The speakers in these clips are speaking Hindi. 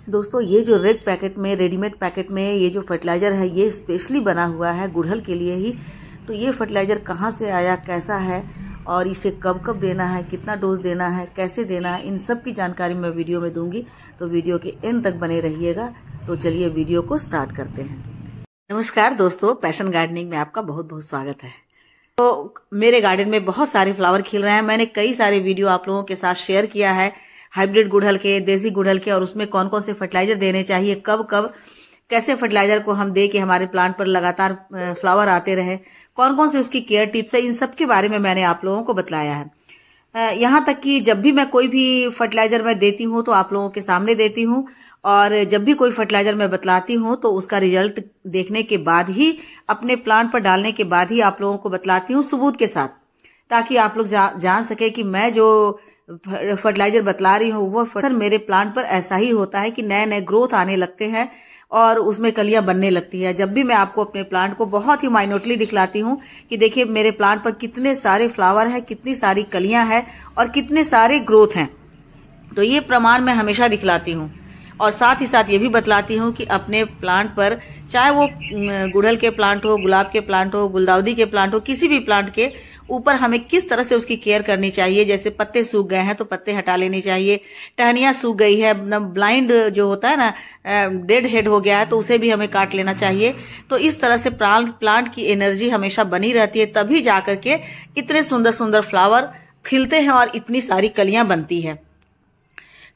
दोस्तों ये जो रेड पैकेट में, रेडीमेड पैकेट में ये जो फर्टिलाइजर है, ये स्पेशली बना हुआ है गुड़हल के लिए ही। तो ये फर्टिलाइजर कहाँ से आया, कैसा है और इसे कब कब देना है, कितना डोज देना है, कैसे देना है, इन सब की जानकारी मैं वीडियो में दूंगी। तो वीडियो के एंड तक बने रहिएगा। तो चलिए वीडियो को स्टार्ट करते हैं। नमस्कार दोस्तों, पैशन गार्डनिंग में आपका बहुत बहुत स्वागत है। तो मेरे गार्डन में बहुत सारे फ्लावर खिल रहे हैं। मैंने कई सारे वीडियो आप लोगों के साथ शेयर किया है, हाइब्रिड गुड़हल के, देसी गुड़हल के, और उसमें कौन कौन से फर्टिलाइजर देने चाहिए, कब कब, कैसे फर्टिलाइजर को हम दे के हमारे प्लांट पर लगातार फ्लावर आते रहे, कौन कौन से उसकी केयर टिप्स है, इन सब के बारे में मैंने आप लोगों को बतलाया है। यहाँ तक कि जब भी मैं कोई भी फर्टिलाइजर मैं देती हूँ तो आप लोगों के सामने देती हूँ, और जब भी कोई फर्टिलाइजर मैं बतलाती हूँ तो उसका रिजल्ट देखने के बाद ही, अपने प्लांट पर डालने के बाद ही आप लोगों को बतलाती हूँ सबूत के साथ, ताकि आप लोग जान सके कि मैं जो फर्टिलाइजर बतला रही हूँ वो फर्टिलाइजर मेरे प्लांट पर ऐसा ही होता है कि नए नए ग्रोथ आने लगते हैं और उसमें कलियां बनने लगती है। जब भी मैं आपको अपने प्लांट को बहुत ही माइन्यूटली दिखलाती हूँ कि देखिए मेरे प्लांट पर कितने सारे फ्लावर हैं, कितनी सारी कलियां हैं और कितने सारे ग्रोथ हैं, तो ये प्रमाण मैं हमेशा दिखलाती हूँ। और साथ ही साथ ये भी बतलाती हूँ कि अपने प्लांट पर, चाहे वो गुड़हल के प्लांट हो, गुलाब के प्लांट हो, गुलदाउदी के प्लांट हो, किसी भी प्लांट के ऊपर हमें किस तरह से उसकी केयर करनी चाहिए। जैसे पत्ते सूख गए हैं तो पत्ते हटा लेने चाहिए, टहनियां सूख गई है, ब्लाइंड जो होता है ना, डेड हेड हो गया है, तो उसे भी हमें काट लेना चाहिए। तो इस तरह से प्लांट की एनर्जी हमेशा बनी रहती है, तभी जाकर के इतने सुंदर सुंदर फ्लावर खिलते हैं और इतनी सारी कलियां बनती है।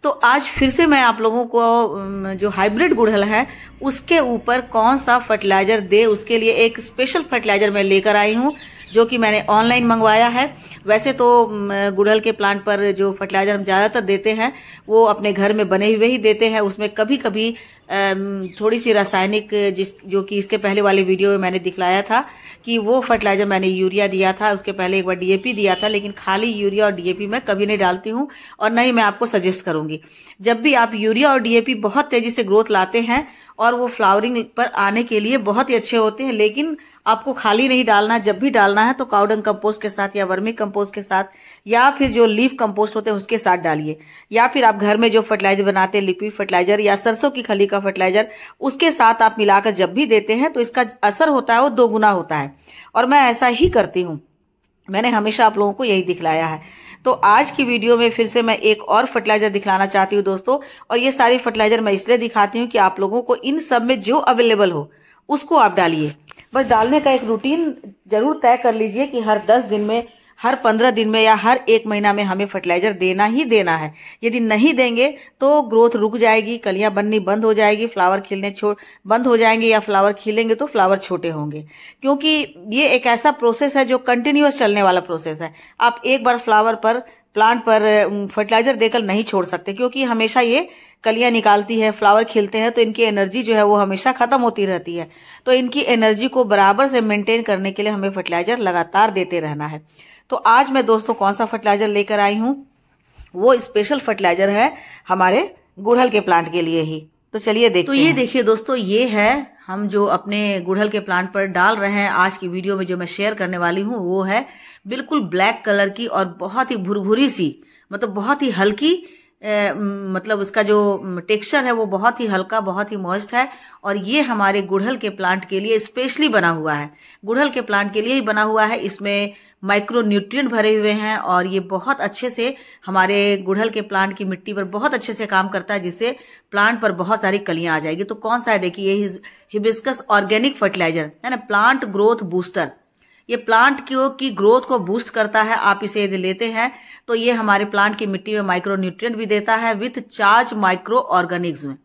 तो आज फिर से मैं आप लोगों को जो हाइब्रिड गुड़हल है उसके ऊपर कौन सा फर्टिलाइजर दे, उसके लिए एक स्पेशल फर्टिलाइजर मैं लेकर आई हूँ, जो कि मैंने ऑनलाइन मंगवाया है। वैसे तो गुड़हल के प्लांट पर जो फर्टिलाइजर हम ज्यादातर देते हैं वो अपने घर में बने हुए ही देते हैं। उसमें कभी कभी थोड़ी सी रासायनिक, जो कि इसके पहले वाले वीडियो में मैंने दिखलाया था कि वो फर्टिलाइजर मैंने यूरिया दिया था, उसके पहले एक बार डीएपी दिया था, लेकिन खाली यूरिया और डीएपी मैं कभी नहीं डालती हूँ और न ही मैं आपको सजेस्ट करूंगी। जब भी आप यूरिया और डीएपी बहुत तेजी से ग्रोथ लाते हैं और वो फ्लावरिंग पर आने के लिए बहुत ही अच्छे होते हैं, लेकिन आपको खाली नहीं डालना। जब भी डालना है तो काउडंग कंपोस्ट के साथ या वर्मी कंपोस्ट के साथ या फिर जो लीफ कंपोस्ट होते हैं उसके साथ डालिए, या फिर आप घर में जो फर्टिलाइजर बनाते हैं, लिक्विड फर्टिलाइजर या सरसों की खली का फर्टिलाइजर, उसके साथ आप मिलाकर जब भी देते हैं तो इसका असर होता है वो 2 गुना होता है। और मैं ऐसा ही करती हूँ, मैंने हमेशा आप लोगों को यही दिखलाया है। तो आज की वीडियो में फिर से मैं एक और फर्टिलाइजर दिखलाना चाहती हूँ दोस्तों, और ये सारी फर्टिलाइजर मैं इसलिए दिखाती हूँ कि आप लोगों को इन सब में जो अवेलेबल हो उसको आप डालिए। बस डालने का एक रूटीन जरूर तय कर लीजिए कि हर 10 दिन में, हर 15 दिन में या हर 1 महीना में हमें फर्टिलाइजर देना ही देना है। यदि नहीं देंगे तो ग्रोथ रुक जाएगी, कलियां बननी बंद हो जाएगी, फ्लावर खिलने बंद हो जाएंगे, या फ्लावर खिलेंगे तो फ्लावर छोटे होंगे। क्योंकि ये एक ऐसा प्रोसेस है जो कंटिन्यूअस चलने वाला प्रोसेस है। आप एक बार फ्लावर पर, प्लांट पर फर्टिलाइजर देकर नहीं छोड़ सकते, क्योंकि हमेशा ये कलियां निकालती है, फ्लावर खिलते हैं, तो इनकी एनर्जी जो है वो हमेशा खत्म होती रहती है। तो इनकी एनर्जी को बराबर से मेंटेन करने के लिए हमें फर्टिलाइजर लगातार देते रहना है। तो आज मैं दोस्तों कौन सा फर्टिलाइजर लेकर आई हूँ, वो स्पेशल फर्टिलाइजर है हमारे गुड़हल के प्लांट के लिए ही। तो चलिए देखते हैं। तो ये देखिए दोस्तों, ये है हम जो अपने गुड़हल के प्लांट पर डाल रहे हैं। आज की वीडियो में जो मैं शेयर करने वाली हूँ वो है बिल्कुल ब्लैक कलर की और बहुत ही भुरभुरी सी, मतलब बहुत ही हल्की, मतलब उसका जो टेक्सचर है वो बहुत ही हल्का, बहुत ही मॉइस्ट है। और ये हमारे गुड़हल के प्लांट के लिए स्पेशली बना हुआ है, गुड़हल के प्लांट के लिए ही बना हुआ है। इसमें माइक्रो न्यूट्रिएंट भरे हुए हैं और ये बहुत अच्छे से हमारे गुड़हल के प्लांट की मिट्टी पर बहुत अच्छे से काम करता है, जिससे प्लांट पर बहुत सारी कलियां आ जाएगी। तो कौन सा है, देखिए, ये हिबिस्कस ऑर्गेनिक फर्टिलाइजर है ना, प्लांट ग्रोथ बूस्टर। ये प्लांट की ग्रोथ को बूस्ट करता है। आप इसे यदि लेते हैं तो ये हमारे प्लांट की मिट्टी में माइक्रो न्यूट्रिएंट भी देता है विथ चार्ज माइक्रो ऑर्गेनिज्म।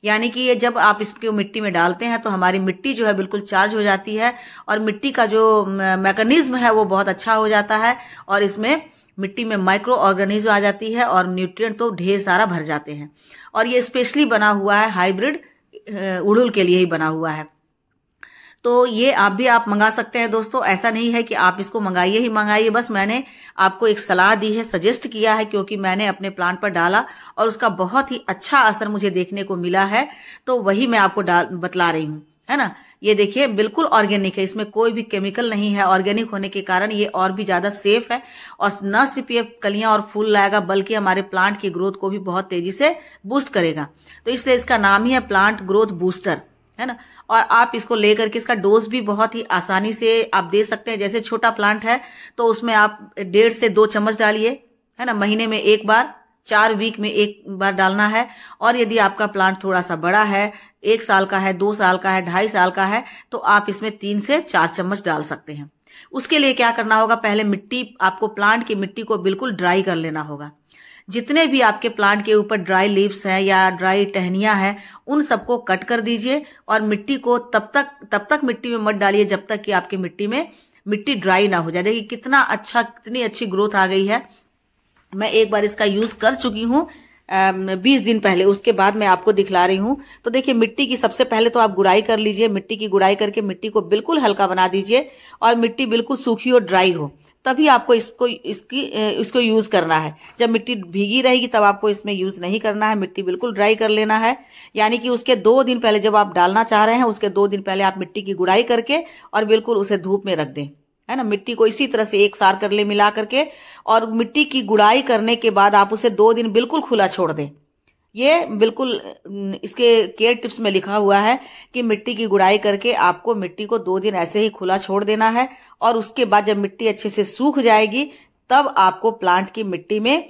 यानी कि ये जब आप इसको मिट्टी में डालते हैं तो हमारी मिट्टी जो है बिल्कुल चार्ज हो जाती है और मिट्टी का जो मैकेनिज्म है वो बहुत अच्छा हो जाता है, और इसमें मिट्टी में माइक्रो ऑर्गेनिज्म आ जाती है और न्यूट्रिएंट तो ढेर सारा भर जाते हैं। और ये स्पेशली बना हुआ है हाइब्रिड गुड़हल के लिए ही बना हुआ है। तो ये आप मंगा सकते हैं दोस्तों। ऐसा नहीं है कि आप इसको मंगाइए ही मंगाइए, बस मैंने आपको एक सलाह दी है, सजेस्ट किया है, क्योंकि मैंने अपने प्लांट पर डाला और उसका बहुत ही अच्छा असर मुझे देखने को मिला है। तो वही मैं आपको बतला रही हूँ। है ना। ये देखिए बिल्कुल ऑर्गेनिक है, इसमें कोई भी केमिकल नहीं है। ऑर्गेनिक होने के कारण ये और भी ज्यादा सेफ है और न सिर्फ ये कलियां और फूल लाएगा बल्कि हमारे प्लांट की ग्रोथ को भी बहुत तेजी से बूस्ट करेगा। तो इसलिए इसका नाम ही है प्लांट ग्रोथ बूस्टर, है ना। और आप इसको लेकर के इसका डोज भी बहुत ही आसानी से आप दे सकते हैं। जैसे छोटा प्लांट है तो उसमें आप 1.5 से 2 चम्मच डालिए, है ना, महीने में एक बार, 4 वीक में एक बार डालना है। और यदि आपका प्लांट थोड़ा सा बड़ा है, 1 साल का है, 2 साल का है, 2.5 साल का है, तो आप इसमें 3 से 4 चम्मच डाल सकते हैं। उसके लिए क्या करना होगा, पहले मिट्टी, आपको प्लांट की मिट्टी को बिल्कुल ड्राई कर लेना होगा। जितने भी आपके प्लांट के ऊपर ड्राई लीव्स हैं या ड्राई टहनियां हैं, उन सबको कट कर दीजिए और मिट्टी को तब तक मिट्टी में मत डालिए जब तक कि आपकी मिट्टी में मिट्टी ड्राई ना हो जाए। देखिए कितनी अच्छी ग्रोथ आ गई है। मैं एक बार इसका यूज कर चुकी हूँ 20 दिन पहले, उसके बाद मैं आपको दिखला रही हूँ। तो देखिए मिट्टी की सबसे पहले तो आप गुड़ाई कर लीजिए। मिट्टी की गुड़ाई करके मिट्टी को बिल्कुल हल्का बना दीजिए और मिट्टी बिल्कुल सूखी और ड्राई हो, तभी आपको इसको यूज करना है। जब मिट्टी भीगी रहेगी तब आपको इसमें यूज नहीं करना है। मिट्टी बिल्कुल ड्राई कर लेना है, यानी कि उसके 2 दिन पहले, जब आप डालना चाह रहे हैं उसके 2 दिन पहले आप मिट्टी की गुड़ाई करके और बिल्कुल उसे धूप में रख दें, है ना। मिट्टी को इसी तरह से एक सार कर ले मिला करके, और मिट्टी की गुड़ाई करने के बाद आप उसे 2 दिन बिल्कुल खुला छोड़ दें। ये बिल्कुल इसके केयर टिप्स में लिखा हुआ है कि मिट्टी की गुड़ाई करके आपको मिट्टी को 2 दिन ऐसे ही खुला छोड़ देना है। और उसके बाद जब मिट्टी अच्छे से सूख जाएगी तब आपको प्लांट की मिट्टी में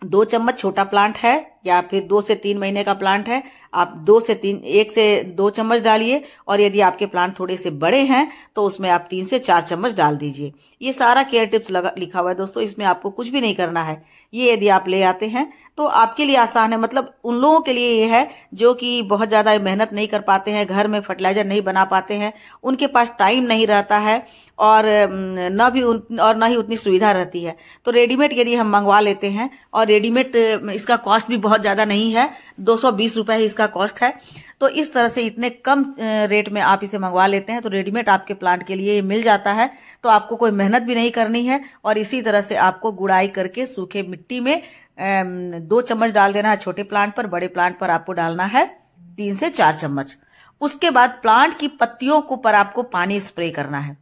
2 चम्मच, छोटा प्लांट है या फिर 2 से 3 महीने का प्लांट है, आप 1 से 2 चम्मच डालिए। और यदि आपके प्लांट थोड़े से बड़े हैं तो उसमें आप 3 से 4 चम्मच डाल दीजिए। ये सारा केयर टिप्स लिखा हुआ है दोस्तों, इसमें आपको कुछ भी नहीं करना है। ये यदि आप ले आते हैं तो आपके लिए आसान है। मतलब उन लोगों के लिए ये है जो कि बहुत ज्यादा मेहनत नहीं कर पाते हैं, घर में फर्टिलाइजर नहीं बना पाते हैं, उनके पास टाइम नहीं रहता है और न ही उतनी सुविधा रहती है। तो रेडीमेड यदि हम मंगवा लेते हैं, और रेडीमेड इसका कॉस्ट भी बहुत ज्यादा नहीं है, 220 रुपए ही इसका कॉस्ट है। तो इस तरह से इतने कम रेट में आप इसे मंगवा लेते हैं तो रेडीमेड आपके प्लांट के लिए मिल जाता है। तो आपको कोई मेहनत भी नहीं करनी है और इसी तरह से आपको गुड़ाई करके सूखे मिट्टी में 2 चम्मच डाल देना है छोटे प्लांट पर। बड़े प्लांट पर आपको डालना है 3 से 4 चम्मच। उसके बाद प्लांट की पत्तियों को पर आपको पानी स्प्रे करना है।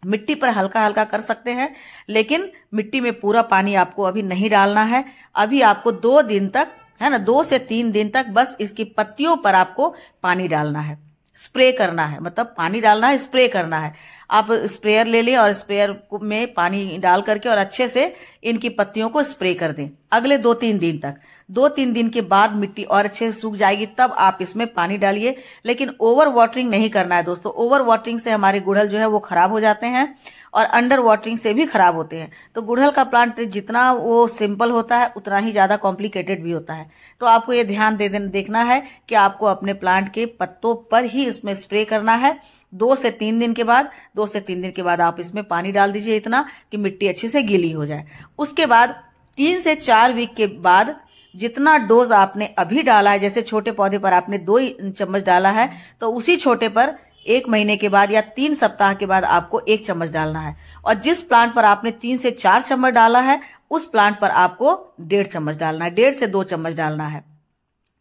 मिट्टी पर हल्का हल्का कर सकते हैं, लेकिन मिट्टी में पूरा पानी आपको अभी नहीं डालना है। अभी आपको 2 दिन तक, है ना, 2 से 3 दिन तक बस इसकी पत्तियों पर आपको पानी डालना है, स्प्रे करना है। मतलब पानी डालना है, स्प्रे करना है। आप स्प्रेयर ले लें और स्प्रेयर में पानी डाल करके और अच्छे से इनकी पत्तियों को स्प्रे कर दें अगले 2-3 दिन तक। 2-3 दिन के बाद मिट्टी और अच्छे से सूख जाएगी तब आप इसमें पानी डालिए, लेकिन ओवर वाटरिंग नहीं करना है दोस्तों। ओवर वाटरिंग से हमारे गुड़हल जो है वो खराब हो जाते हैं और अंडर वाटरिंग से भी खराब होते हैं। तो गुड़हल का प्लांट जितना वो सिंपल होता है उतना ही ज्यादा कॉम्प्लिकेटेड भी होता है। तो आपको ये ध्यान देखना है कि आपको अपने प्लांट के पत्तों पर ही इसमें स्प्रे करना है। 2 से 3 दिन के बाद आप इसमें पानी डाल दीजिए इतना कि मिट्टी अच्छे से गीली हो जाए। उसके बाद 3 से 4 वीक के बाद जितना डोज आपने अभी डाला है, जैसे छोटे पौधे पर आपने 2 चम्मच डाला है, तो उसी छोटे पर 1 महीने के बाद या 3 सप्ताह के बाद आपको 1 चम्मच डालना है। और जिस प्लांट पर आपने 3 से 4 चम्मच डाला है उस प्लांट पर आपको 1.5 चम्मच डालना है, 1.5 से 2 चम्मच डालना है।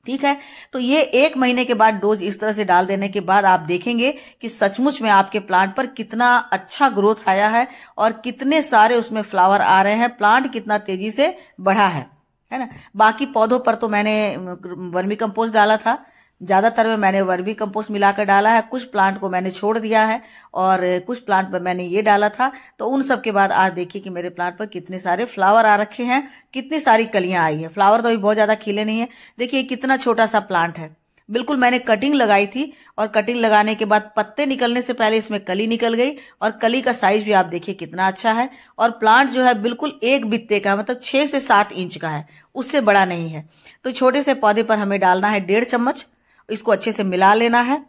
ठीक है, तो ये 1 महीने के बाद डोज इस तरह से डाल देने के बाद आप देखेंगे कि सचमुच में आपके प्लांट पर कितना अच्छा ग्रोथ आया है और कितने सारे उसमें फ्लावर आ रहे हैं, प्लांट कितना तेजी से बढ़ा है ना। बाकी पौधों पर तो मैंने वर्मी कंपोस्ट डाला था, ज्यादातर में मैंने वर्मी कंपोस्ट मिलाकर डाला है। कुछ प्लांट को मैंने छोड़ दिया है और कुछ प्लांट पर मैंने ये डाला था। तो उन सब के बाद आज देखिए कि मेरे प्लांट पर कितने सारे फ्लावर आ रखे हैं, कितनी सारी कलियां आई है। फ्लावर तो अभी बहुत ज्यादा खिले नहीं है। देखिए कितना छोटा सा प्लांट है, बिल्कुल मैंने कटिंग लगाई थी और कटिंग लगाने के बाद पत्ते निकलने से पहले इसमें कली निकल गई और कली का साइज भी आप देखिए कितना अच्छा है। और प्लांट जो है बिल्कुल 1 बित्ते का, मतलब 6 से 7 इंच का है, उससे बड़ा नहीं है। तो छोटे से पौधे पर हमें डालना है 1.5 चम्मच, इसको अच्छे से मिला लेना है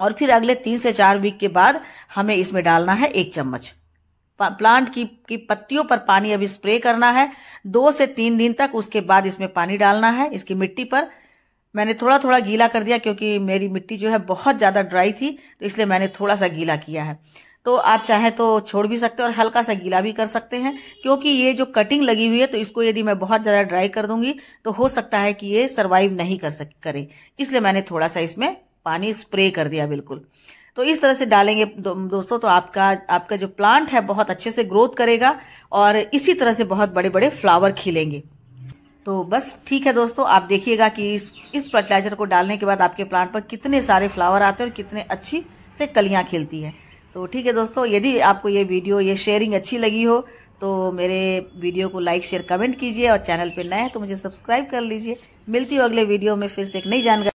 और फिर अगले 3 से 4 वीक के बाद हमें इसमें डालना है 1 चम्मच। प्लांट की पत्तियों पर पानी अभी स्प्रे करना है 2 से 3 दिन तक। उसके बाद इसमें पानी डालना है। इसकी मिट्टी पर मैंने थोड़ा थोड़ा गीला कर दिया क्योंकि मेरी मिट्टी जो है बहुत ज्यादा ड्राई थी, तो इसलिए मैंने थोड़ा सा गीला किया है। तो आप चाहे तो छोड़ भी सकते हैं और हल्का सा गीला भी कर सकते हैं, क्योंकि ये जो कटिंग लगी हुई है तो इसको यदि मैं बहुत ज्यादा ड्राई कर दूंगी तो हो सकता है कि ये सरवाइव नहीं करे, इसलिए मैंने थोड़ा सा इसमें पानी स्प्रे कर दिया बिल्कुल। तो इस तरह से डालेंगे दोस्तों तो आपका जो प्लांट है बहुत अच्छे से ग्रोथ करेगा और इसी तरह से बहुत बड़े बड़े फ्लावर खिलेंगे। तो बस ठीक है दोस्तों, आप देखिएगा कि इस फर्टिलाइजर को डालने के बाद आपके प्लांट पर कितने सारे फ्लावर आते हैं और कितने अच्छी से कलियां खिलती हैं। तो ठीक है दोस्तों, यदि आपको ये वीडियो ये शेयरिंग अच्छी लगी हो तो मेरे वीडियो को लाइक शेयर कमेंट कीजिए और चैनल पे नए हैं तो मुझे सब्सक्राइब कर लीजिए। मिलती हूँ अगले वीडियो में फिर से एक नई जानकारी।